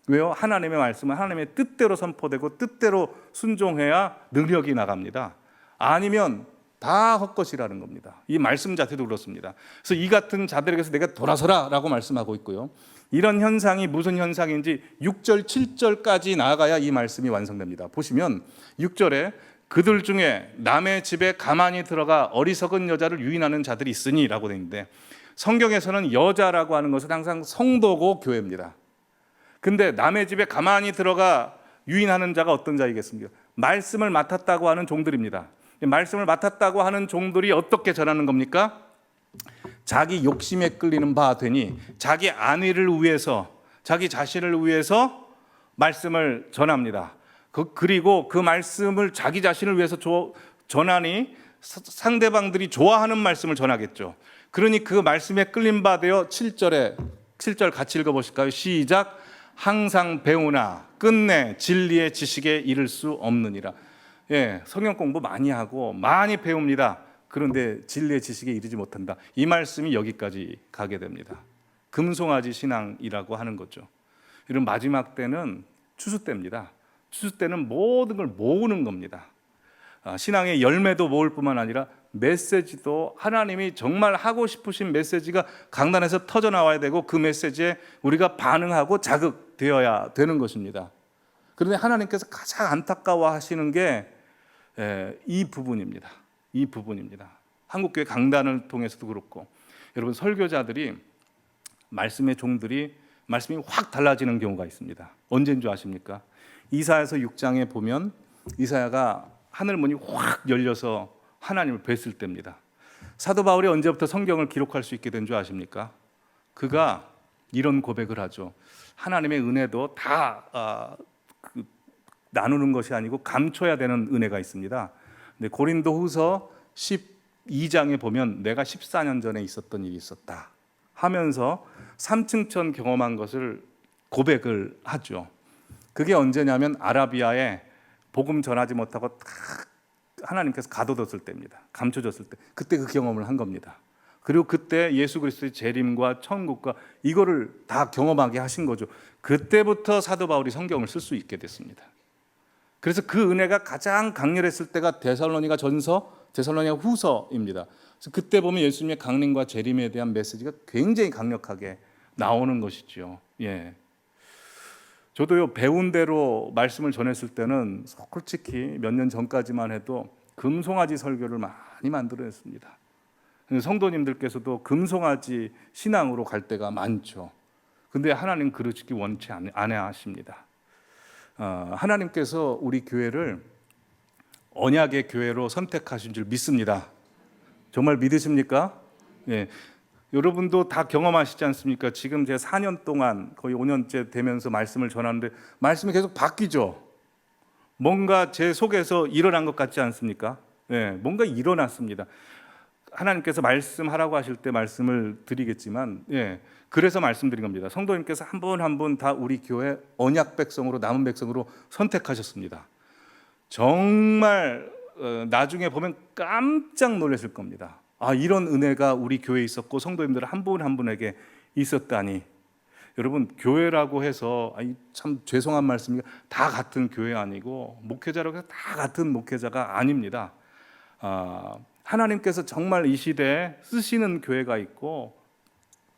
왜요? 하나님의 말씀은 하나님의 뜻대로 선포되고 뜻대로 순종해야 능력이 나갑니다. 아니면 다 헛것이라는 겁니다. 이 말씀 자체도 그렇습니다. 그래서 이 같은 자들에게서 내가 돌아서라 라고 말씀하고 있고요. 이런 현상이 무슨 현상인지 6절 7절까지 나아가야 이 말씀이 완성됩니다. 보시면 6절에 그들 중에 남의 집에 가만히 들어가 어리석은 여자를 유인하는 자들이 있으니 라고 되어 있는데 성경에서는 여자라고 하는 것은 항상 성도고 교회입니다. 근데 남의 집에 가만히 들어가 유인하는 자가 어떤 자이겠습니까? 말씀을 맡았다고 하는 종들입니다. 말씀을 맡았다고 하는 종들이 어떻게 전하는 겁니까? 자기 욕심에 끌리는 바 되니 자기 안위를 위해서 자기 자신을 위해서 말씀을 전합니다. 그리고 그 말씀을 자기 자신을 위해서 전하니 상대방들이 좋아하는 말씀을 전하겠죠. 그러니 그 말씀에 끌린 바 되어 7절 같이 읽어보실까요? 시작. 항상 배우나 끝내 진리의 지식에 이를 수 없느니라. 예, 성경 공부 많이 하고 많이 배웁니다. 그런데 진리의 지식에 이르지 못한다. 이 말씀이 여기까지 가게 됩니다. 금송아지 신앙이라고 하는 거죠. 이런 마지막 때는 추수 때입니다. 추수 때는 모든 걸 모으는 겁니다. 신앙의 열매도 모을 뿐만 아니라 메시지도 하나님이 정말 하고 싶으신 메시지가 강단에서 터져 나와야 되고 그 메시지에 우리가 반응하고 자극되어야 되는 것입니다. 그런데 하나님께서 가장 안타까워하시는 게 이 부분입니다. 이 부분입니다. 한국교회 강단을 통해서도 그렇고 여러분 설교자들이 말씀의 종들이 말씀이 확 달라지는 경우가 있습니다. 언제인 줄 아십니까? 이사야서 6장에 보면 이사야가 하늘문이 확 열려서 하나님을 뵀을 때입니다. 사도 바울이 언제부터 성경을 기록할 수 있게 된 줄 아십니까? 그가 이런 고백을 하죠. 하나님의 은혜도 다 나누는 것이 아니고 감춰야 되는 은혜가 있습니다. 근데 고린도후서 12장에 보면 내가 14년 전에 있었던 일이 있었다 하면서 3층천 경험한 것을 고백을 하죠. 그게 언제냐면 아라비아에 복음 전하지 못하고 하나님께서 가둬뒀을 때입니다. 감춰졌을 때. 그때 그 경험을 한 겁니다. 그리고 그때 예수 그리스도의 재림과 천국과 이거를 다 경험하게 하신 거죠. 그때부터 사도 바울이 성경을 쓸 수 있게 됐습니다. 그래서 그 은혜가 가장 강렬했을 때가 데살로니가 전서, 데살로니가 후서입니다. 그래서 그때 보면 예수님의 강림과 재림에 대한 메시지가 굉장히 강력하게 나오는 것이죠. 예. 저도요, 배운 대로 말씀을 전했을 때는 솔직히 몇 년 전까지만 해도 금송아지 설교를 많이 만들어냈습니다. 성도님들께서도 금송아지 신앙으로 갈 때가 많죠. 근데 하나님 그러시기 원치 않으십니다. 하나님께서 우리 교회를 언약의 교회로 선택하신 줄 믿습니다. 정말 믿으십니까? 예. 여러분도 다 경험하시지 않습니까? 지금 제가 4년 동안 거의 5년째 되면서 말씀을 전하는데 말씀이 계속 바뀌죠. 뭔가 제 속에서 일어난 것 같지 않습니까? 예, 뭔가 일어났습니다. 하나님께서 말씀하라고 하실 때 말씀을 드리겠지만, 예, 그래서 말씀드린 겁니다. 성도님께서 한 분 한 분 다 우리 교회 언약 백성으로 남은 백성으로 선택하셨습니다. 정말 나중에 보면 깜짝 놀라실 겁니다. 아, 이런 은혜가 우리 교회에 있었고 성도님들 한 분 한 분에게 있었다니. 여러분, 교회라고 해서 참 죄송한 말씀이니까 다 같은 교회 아니고 목회자라고 해서 다 같은 목회자가 아닙니다. 하나님께서 정말 이 시대에 쓰시는 교회가 있고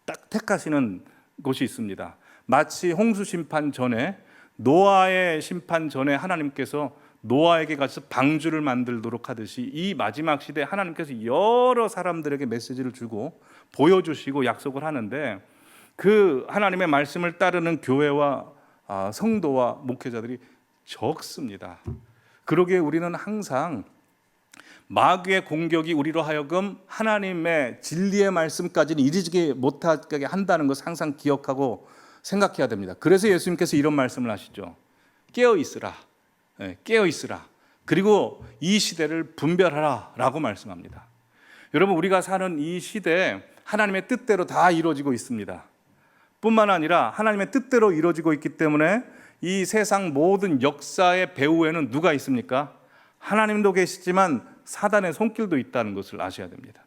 딱 택하시는 곳이 있습니다. 마치 홍수 심판 전에, 노아의 심판 전에 하나님께서 노아에게 가서 방주를 만들도록 하듯이 이 마지막 시대에 하나님께서 여러 사람들에게 메시지를 주고 보여주시고 약속을 하는데 그 하나님의 말씀을 따르는 교회와 성도와 목회자들이 적습니다. 그러기에 우리는 항상 마귀의 공격이 우리로 하여금 하나님의 진리의 말씀까지는 이르지 못하게 한다는 것을 항상 기억하고 생각해야 됩니다. 그래서 예수님께서 이런 말씀을 하시죠. 깨어 있으라. 깨어 있으라. 그리고 이 시대를 분별하라라고 말씀합니다. 여러분, 우리가 사는 이 시대에 하나님의 뜻대로 다 이루어지고 있습니다. 뿐만 아니라 하나님의 뜻대로 이루어지고 있기 때문에 이 세상 모든 역사의 배후에는 누가 있습니까? 하나님도 계시지만 사단의 손길도 있다는 것을 아셔야 됩니다.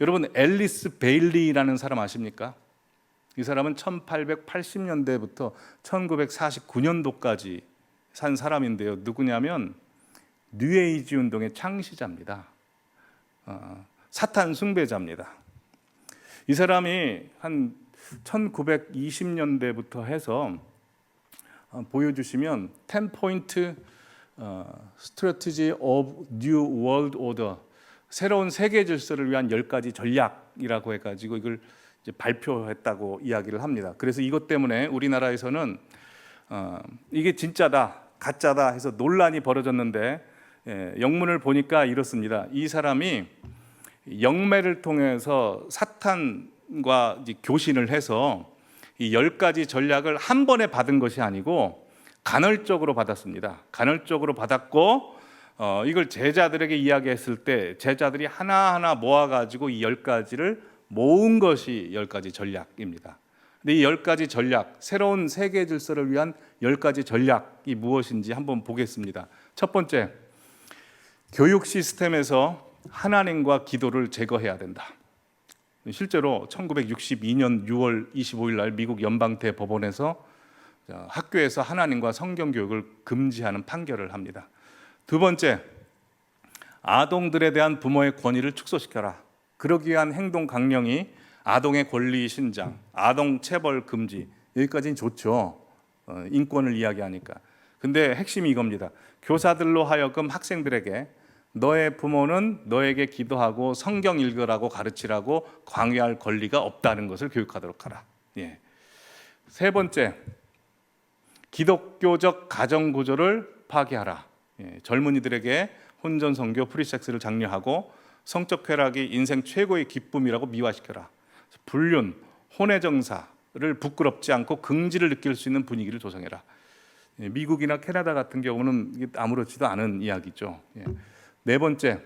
여러분, 앨리스 베일리라는 사람 아십니까? 이 사람은 1880년대부터 1949년도까지 산 사람인데요. 누구냐면 뉴에이지 운동의 창시자입니다. 사탄 숭배자입니다. 이 사람이 한 1920년대부터 해서 보여주시면 10포인트 Strategy of New World Order, 새로운 세계 질서를 위한 10가지 전략이라고 해가지고 이걸 이제 발표했다고 이야기를 합니다. 그래서 이것 때문에 우리나라에서는 이게 진짜다, 가짜다 해서 논란이 벌어졌는데, 영문을 보니까 이렇습니다. 이 사람이 영매를 통해서 사탄과 이제 교신을 해서 이 10가지 전략을 한 번에 받은 것이 아니고 간헐적으로 받았습니다. 간헐적으로 받았고 이걸 제자들에게 이야기했을 때 제자들이 하나하나 모아가지고 이 10가지를 모은 것이 10가지 전략입니다. 근데 이 10가지 전략, 새로운 세계 질서를 위한 10가지 전략이 무엇인지 한번 보겠습니다. 첫 번째, 교육 시스템에서 하나님과 기도를 제거해야 된다. 실제로 1962년 6월 25일 날 미국 연방대법원에서 학교에서 하나님과 성경 교육을 금지하는 판결을 합니다. 두 번째, 아동들에 대한 부모의 권위를 축소시켜라. 그러기 위한 행동 강령이 아동의 권리 신장, 아동 체벌 금지, 여기까지는 좋죠. 인권을 이야기하니까. 근데 핵심이 이겁니다. 교사들로 하여금 학생들에게 너의 부모는 너에게 기도하고 성경 읽으라고 가르치라고 강요할 권리가 없다는 것을 교육하도록 하라. 세 번째, 기독교적 가정 구조를 파괴하라. 젊은이들에게 혼전 성교, 프리섹스를 장려하고 성적 쾌락이 인생 최고의 기쁨이라고 미화시켜라. 불륜, 혼외 정사를 부끄럽지 않고 긍지를 느낄 수 있는 분위기를 조성해라. 미국이나 캐나다 같은 경우는 아무렇지도 않은 이야기죠. 네 번째,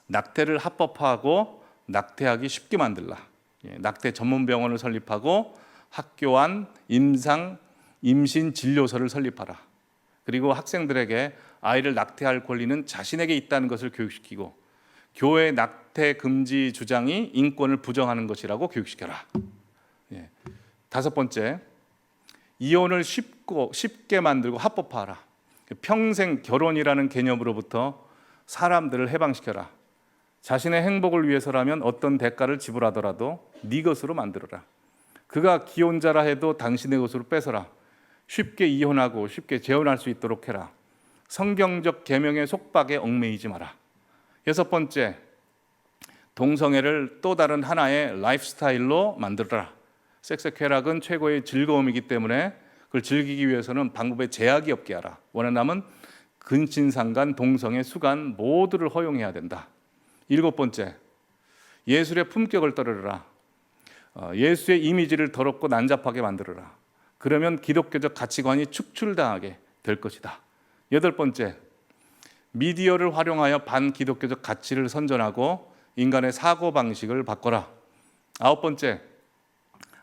낙태를 합법화하고 낙태하기 쉽게 만들라. 낙태 전문 병원을 설립하고 학교 안 임신 진료소를 설립하라. 그리고 학생들에게 아이를 낙태할 권리는 자신에게 있다는 것을 교육시키고 교회 낙태 금지 주장이 인권을 부정하는 것이라고 교육시켜라. 다섯 번째, 이혼을 쉽게 만들고 합법화하라. 평생 결혼이라는 개념으로부터 사람들을 해방시켜라. 자신의 행복을 위해서라면 어떤 대가를 지불하더라도 네 것으로 만들어라. 그가 기혼자라 해도 당신의 것으로 뺏어라. 쉽게 이혼하고 쉽게 재혼할 수 있도록 해라. 성경적 계명의 속박에 얽매이지 마라. 여섯 번째, 동성애를 또 다른 하나의 라이프 스타일로 만들어라. 섹스 쾌락은 최고의 즐거움이기 때문에 그걸 즐기기 위해서는 방법에 제약이 없게 하라. 원한다면 근친상간, 동성애, 수간 모두를 허용해야 된다. 일곱 번째, 예술의 품격을 떨어라. 예수의 이미지를 더럽고 난잡하게 만들어라. 그러면 기독교적 가치관이 축출당하게 될 것이다. 여덟 번째, 미디어를 활용하여 반기독교적 가치를 선전하고 인간의 사고방식을 바꿔라. 아홉 번째,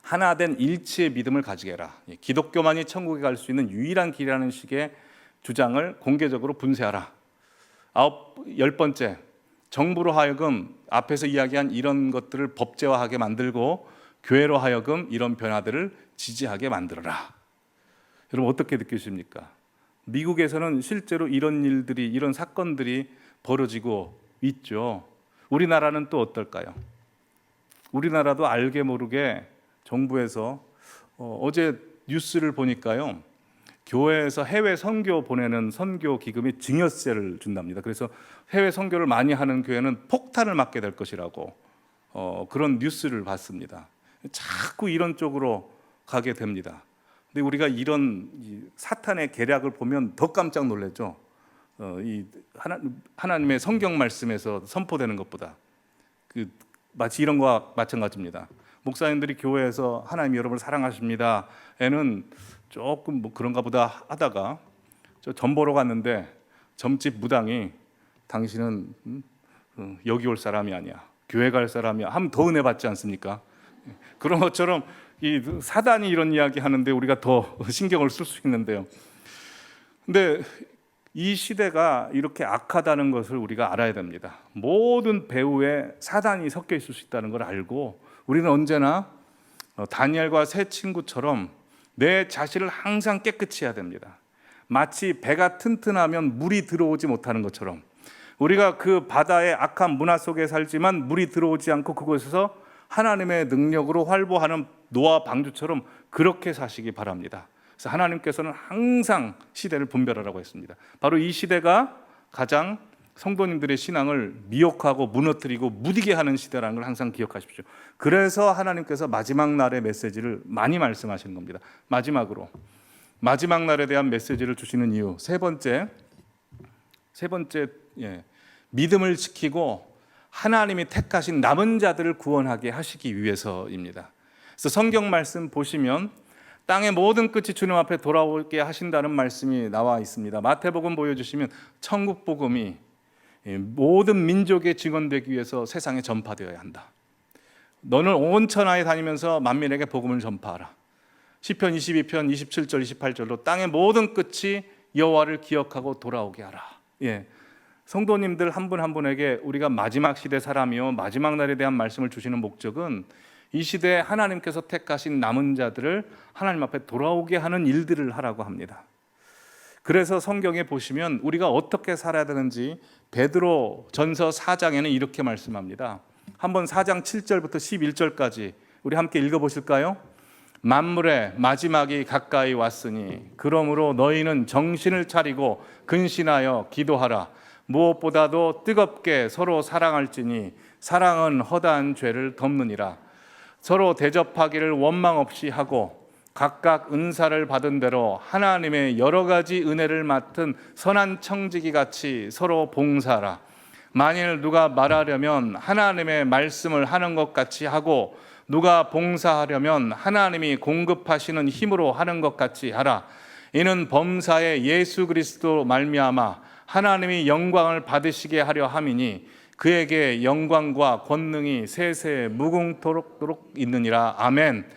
하나된 일치의 믿음을 가지게 해라. 기독교만이 천국에 갈 수 있는 유일한 길이라는 식의 주장을 공개적으로 분쇄하라. 열 번째, 정부로 하여금 앞에서 이야기한 이런 것들을 법제화하게 만들고 교회로 하여금 이런 변화들을 지지하게 만들어라. 여러분, 어떻게 느끼십니까? 미국에서는 실제로 이런 일들이, 이런 사건들이 벌어지고 있죠. 우리나라는 또 어떨까요? 우리나라도 알게 모르게 정부에서 어제 뉴스를 보니까요, 교회에서 해외 선교 보내는 선교 기금이 증여세를 준답니다. 그래서 해외 선교를 많이 하는 교회는 폭탄을 맞게 될 것이라고 그런 뉴스를 봤습니다. 자꾸 이런 쪽으로 가게 됩니다. 근데 우리가 이런 사탄의 계략을 보면 더 깜짝 놀라죠. 이 하나님의 성경 말씀에서 선포되는 것보다 마치 이런 거와 마찬가지입니다. 목사님들이 교회에서 하나님이 여러분을 사랑하십니다에는 조금 뭐 그런가 보다 하다가 저 전 보러 갔는데 점집 무당이 당신은 여기 올 사람이 아니야, 교회 갈 사람이야 하면 더 은혜 받지 않습니까? 그런 것처럼 이 사단이 이런 이야기 하는데 우리가 더 신경을 쓸 수 있는데요. 근데 이 시대가 이렇게 악하다는 것을 우리가 알아야 됩니다. 모든 배후에 사단이 섞여 있을 수 있다는 걸 알고 우리는 언제나 다니엘과 세 친구처럼 내 자신을 항상 깨끗이 해야 됩니다. 마치 배가 튼튼하면 물이 들어오지 못하는 것처럼 우리가 그 바다의 악한 문화 속에 살지만 물이 들어오지 않고 그곳에서 하나님의 능력으로 활보하는 노아 방주처럼 그렇게 사시기 바랍니다. 그래서 하나님께서는 항상 시대를 분별하라고 했습니다. 바로 이 시대가 가장 성도님들의 신앙을 미혹하고 무너뜨리고 무디게 하는 시대라는 걸 항상 기억하십시오. 그래서 하나님께서 마지막 날의 메시지를 많이 말씀하시는 겁니다. 마지막으로 마지막 날에 대한 메시지를 주시는 이유 세 번째, 믿음을 지키고 하나님이 택하신 남은 자들을 구원하게 하시기 위해서입니다. 그래서 성경 말씀 보시면 땅의 모든 끝이 주님 앞에 돌아오게 하신다는 말씀이 나와 있습니다. 마태복음 보여주시면 천국 복음이 모든 민족에 증언되기 위해서 세상에 전파되어야 한다. 너는 온 천하에 다니면서 만민에게 복음을 전파하라. 시편 22편 27절 28절로 땅의 모든 끝이 여호와를 기억하고 돌아오게 하라. 성도님들 한 분 한 분에게 우리가 마지막 시대 사람이요 마지막 날에 대한 말씀을 주시는 목적은 이 시대에 하나님께서 택하신 남은 자들을 하나님 앞에 돌아오게 하는 일들을 하라고 합니다. 그래서 성경에 보시면 우리가 어떻게 살아야 되는지 베드로 전서 4장에는 이렇게 말씀합니다. 한번 4장 7절부터 11절까지 우리 함께 읽어보실까요? 만물의 마지막이 가까이 왔으니 그러므로 너희는 정신을 차리고 근신하여 기도하라. 무엇보다도 뜨겁게 서로 사랑할지니 사랑은 허다한 죄를 덮느니라. 서로 대접하기를 원망 없이 하고 각각 은사를 받은 대로 하나님의 여러 가지 은혜를 맡은 선한 청지기 같이 서로 봉사하라. 만일 누가 말하려면 하나님의 말씀을 하는 것 같이 하고 누가 봉사하려면 하나님이 공급하시는 힘으로 하는 것 같이 하라. 이는 범사에 예수 그리스도 말미암아 하나님이 영광을 받으시게 하려 함이니 그에게 영광과 권능이 세세 무궁토록 있느니라. 아멘.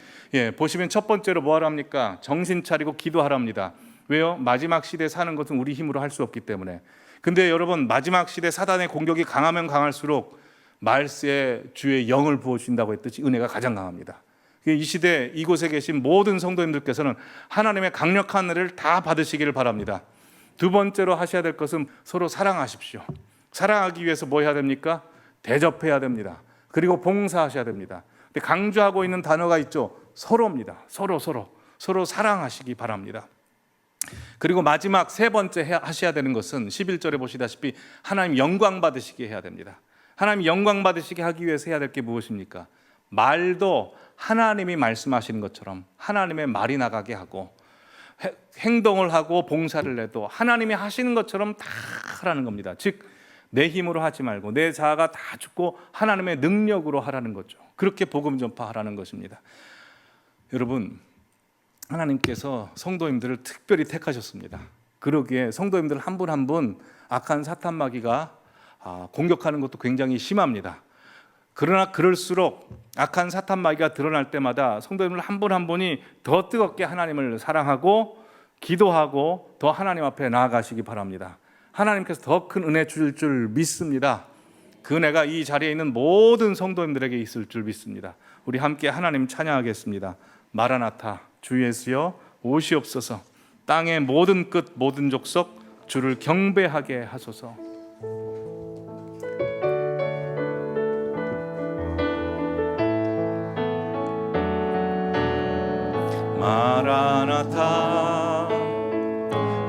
보시면 첫 번째로 뭐하라 합니까? 정신 차리고 기도하랍니다. 왜요? 마지막 시대에 사는 것은 우리 힘으로 할 수 없기 때문에. 근데 여러분 마지막 시대 사단의 공격이 강하면 강할수록 말세에 주의 영을 부어주신다고 했듯이 은혜가 가장 강합니다. 이 시대 이곳에 계신 모든 성도님들께서는 하나님의 강력한 은혜를 다 받으시기를 바랍니다. 두 번째로 하셔야 될 것은 서로 사랑하십시오. 사랑하기 위해서 뭐 해야 됩니까? 대접해야 됩니다. 그리고 봉사하셔야 됩니다. 근데 강조하고 있는 단어가 있죠. 서로입니다. 서로 사랑하시기 바랍니다. 그리고 마지막 세 번째 하셔야 되는 것은 11절에 보시다시피 하나님 영광 받으시게 해야 됩니다. 하나님 영광 받으시게 하기 위해서 해야 될 게 무엇입니까? 말도 하나님이 말씀하시는 것처럼 하나님의 말이 나가게 하고 행동을 하고 봉사를 해도 하나님이 하시는 것처럼 다 하라는 겁니다. 즉 내 힘으로 하지 말고 내 자아가 다 죽고 하나님의 능력으로 하라는 거죠. 그렇게 복음 전파하라는 것입니다. 여러분 하나님께서 성도님들을 특별히 택하셨습니다. 그러기에 성도님들 한 분 한 분 악한 사탄 마귀가 공격하는 것도 굉장히 심합니다. 그러나 그럴수록 악한 사탄 마귀가 드러날 때마다 성도님들 한 분 한 분이 더 뜨겁게 하나님을 사랑하고 기도하고 더 하나님 앞에 나아가시기 바랍니다. 하나님께서 더 큰 은혜 주실 줄 믿습니다. 그 은혜가 이 자리에 있는 모든 성도님들에게 있을 줄 믿습니다. 우리 함께 하나님 찬양하겠습니다. 마라나타 주 예수여 오시옵소서. 땅의 모든 끝 모든 족속 주를 경배하게 하소서. 마라나타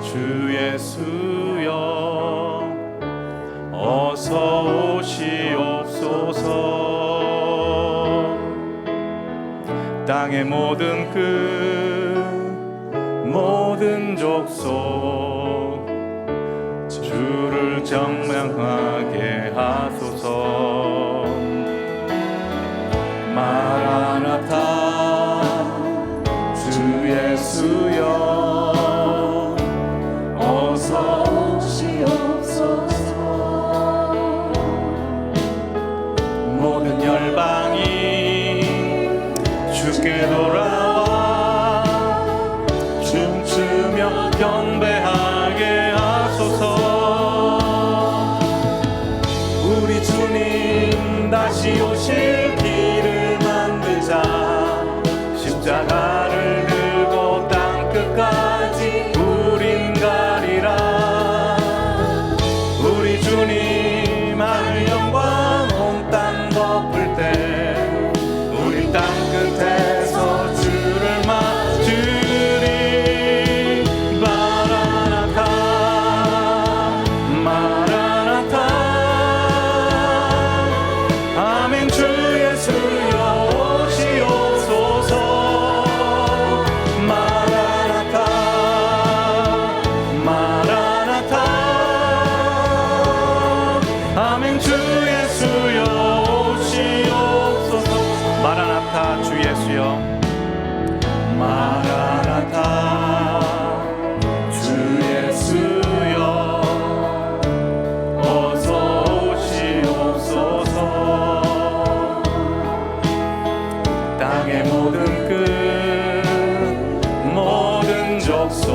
주 예수여 어서 오시옵소서. 땅의 모든 끝 모든 족속 주를 경배하게 하소서. 마라나타 주 예수여 어서 오시옵소서. 십자가를 들고 땅끝까지 우린 가리라. 우리 주님 하늘 영광 온 땅 덮을 때 우리 땅끝에서 주를 맞으리. 마라나타 마라나타 아멘. 주 예수여 오시옵소서. 마라나타 마라나타 아멘. 주 예수여 오시옵소서. 마라나타 주 예수여. 마라나타 주 예수여 어서 오시옵소서. 땅의 모든 끝 모든 족속